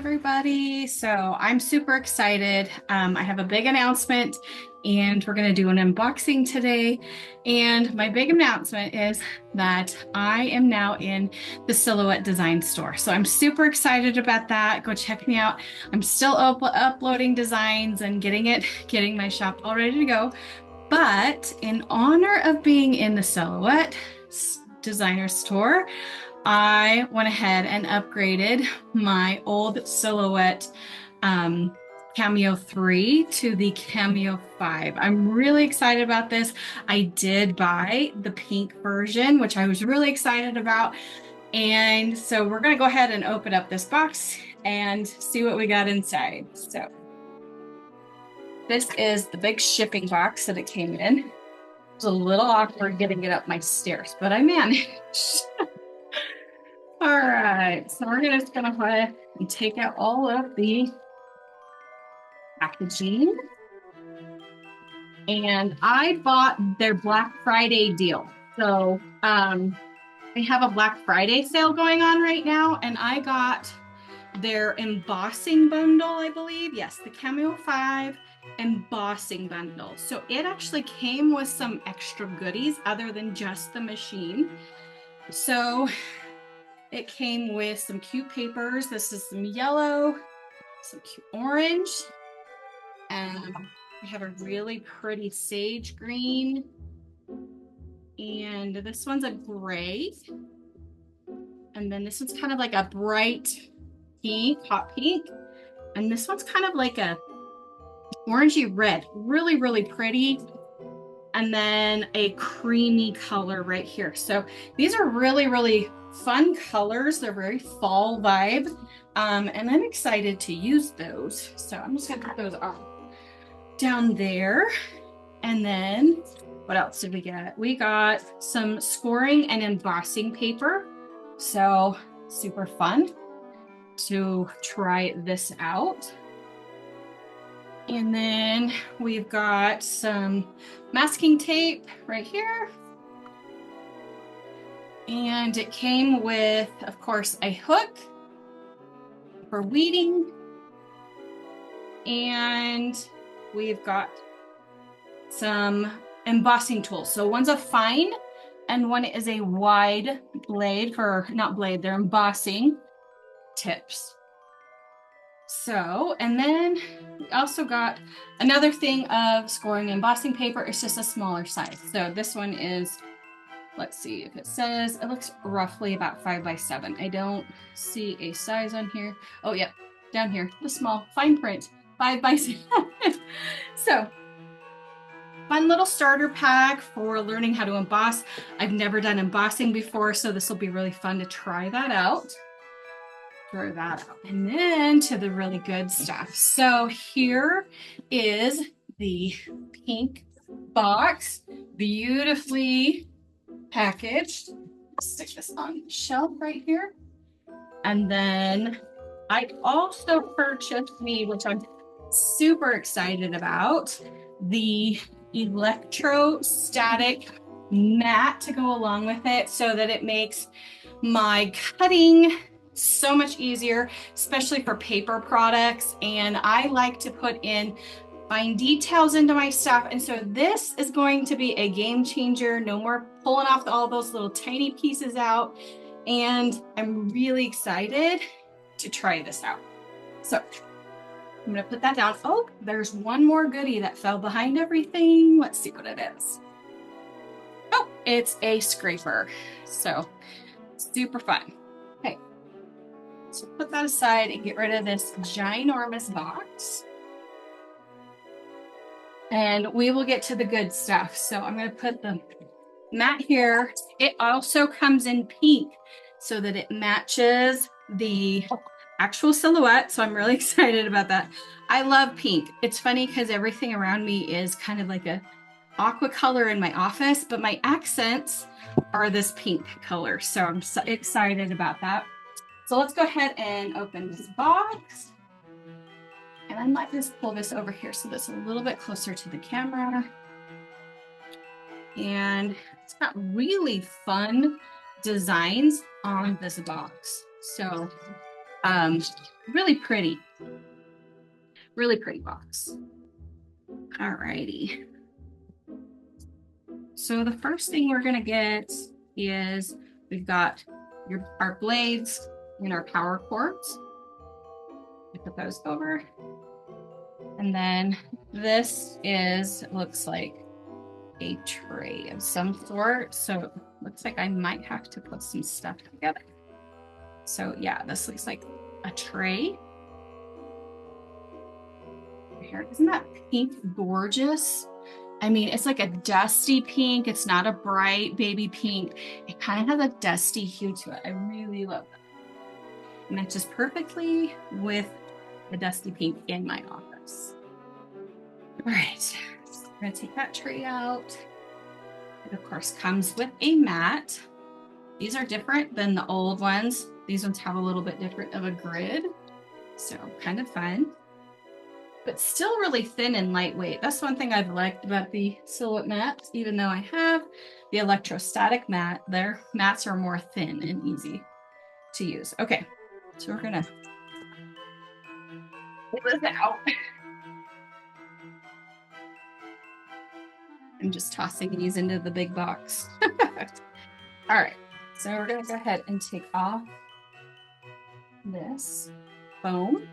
everybody. So I'm super excited. I have a big announcement and we're going to do an unboxing today. And my big announcement is that I am now in the Silhouette Design store. So I'm super excited about that. Go check me out. I'm still uploading designs and getting my shop all ready to go. But in honor of being in the Silhouette designer store, I went ahead and upgraded my old Silhouette Cameo 3 to the Cameo 5. I'm really excited about this. I did buy the pink version, which I was really excited about. And so we're going to go ahead and open up this box and see what we got inside. So this is the big shipping box that it came in. It was a little awkward getting it up my stairs, but I managed. All right, so we're just gonna go ahead and take out all of the packaging. And I bought their Black Friday deal. So they have a Black Friday sale going on right now, and I got their embossing bundle, I believe. Yes, the Cameo 5 embossing bundle. So it actually came with some extra goodies other than just the machine. So it came with some cute papers. This is some yellow, some cute orange, and we have a really pretty sage green. And this one's a gray. And then this one's kind of like a bright pink, hot pink. And this one's kind of like a orangey red, really, really pretty. And then a creamy color right here. So these are really, really fun colors. They're very fall vibe. And I'm excited to use those. So I'm just gonna put those on down there. And then what else did we get? We got some scoring and embossing paper. So super fun to try this out. And then we've got some masking tape right here. And it came with, of course, a hook for weeding. And we've got some embossing tools. So one's a fine and one is a wide blade for, not blade, they're embossing tips. So, and then we also got another thing of scoring embossing paper. It's just a smaller size. So this one is, let's see if it says, it looks roughly about 5 by 7. I don't see a size on here. Oh, yeah, down here, the small fine print, 5 by 7. So, fun little starter pack for learning how to emboss. I've never done embossing before, so this will be really fun to try that out. Throw that out. And then to the really good stuff. So here is the pink box, beautifully packaged. Stick this on the shelf right here. And then I also purchased me, which I'm super excited about, the Electrostatic mat to go along with it so that it makes my cutting so much easier, especially for paper products. And I like to put in fine details into my stuff. And so this is going to be a game changer. No more pulling off all those little tiny pieces out. And I'm really excited to try this out. So I'm gonna put that down. Oh, there's one more goodie that fell behind everything. Let's see what it is. Oh, it's a scraper. So super fun. Okay. So put that aside and get rid of this ginormous box. And we will get to the good stuff. So I'm going to put the mat here. It also comes in pink so that it matches the actual silhouette. So I'm really excited about that. I love pink. It's funny because everything around me is kind of like a aqua color in my office, but my accents are this pink color. So I'm so excited about that. So let's go ahead and open this box. And I might just pull this over here so that's a little bit closer to the camera. And it's got really fun designs on this box. So Really pretty box. All righty. So the first thing we're gonna get is we've got our blades and our power cords. We put those over. And then this looks like a tray of some sort. So it looks like I might have to put some stuff together. So yeah, this looks like a tray. Here, isn't that pink gorgeous? I mean, it's like a dusty pink. It's not a bright baby pink. It kind of has a dusty hue to it. I really love that. It matches perfectly with the dusty pink in my office. All right, so I'm gonna take that tray out. It of course comes with a mat. These are different than the old ones. These ones have a little bit different of a grid. So kind of fun, but still really thin and lightweight. That's one thing I've liked about the Silhouette mats, even though I have the Electrostatic mat, their mats are more thin and easy to use. Okay, so we're gonna pull this out. I'm just tossing these into the big box. All right, so we're gonna go ahead and take off this foam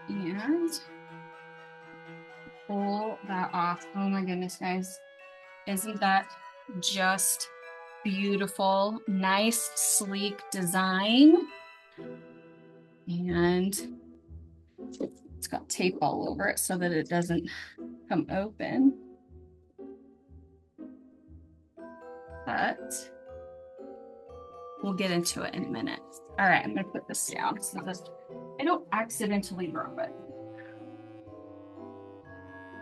and pull that off. Oh my goodness, guys. Isn't that just beautiful? Nice, sleek design. And it's got tape all over it so that it doesn't come open. But we'll get into it in a minute. All right, I'm gonna put this down so that I don't accidentally drop it.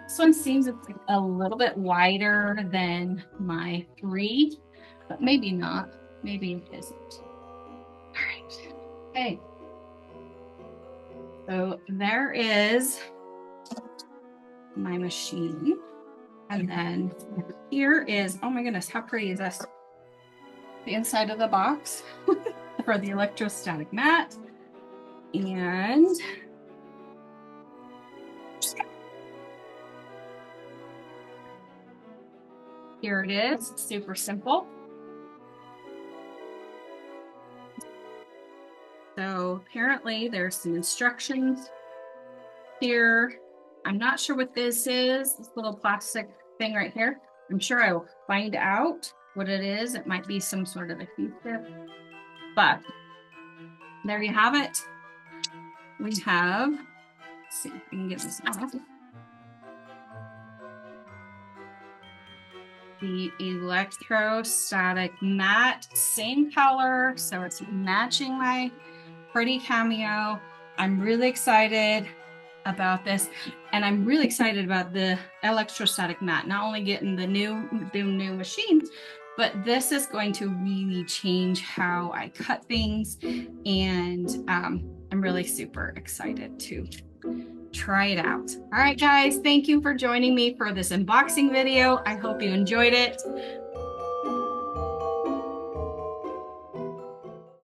This one seems a little bit wider than my 3, but maybe not. Maybe it isn't. All right, okay. So there is my machine. And then here is, oh my goodness, how pretty is this? The inside of the box for the Electrostatic mat. And here it is, super simple. So apparently there's some instructions here. I'm not sure what this is, this little plastic thing right here. I'm sure I will find out what it is. It might be some sort of adhesive, but there you have it. We have, let's see if we can get this off. The Electrostatic mat, same color, so it's matching my pretty cameo. I'm really excited about this, and I'm really excited about the Electrostatic mat. Not only getting the new machine, but this is going to really change how I cut things, and I'm really super excited to try it out. All right, guys, thank you for joining me for this unboxing video. I hope you enjoyed it.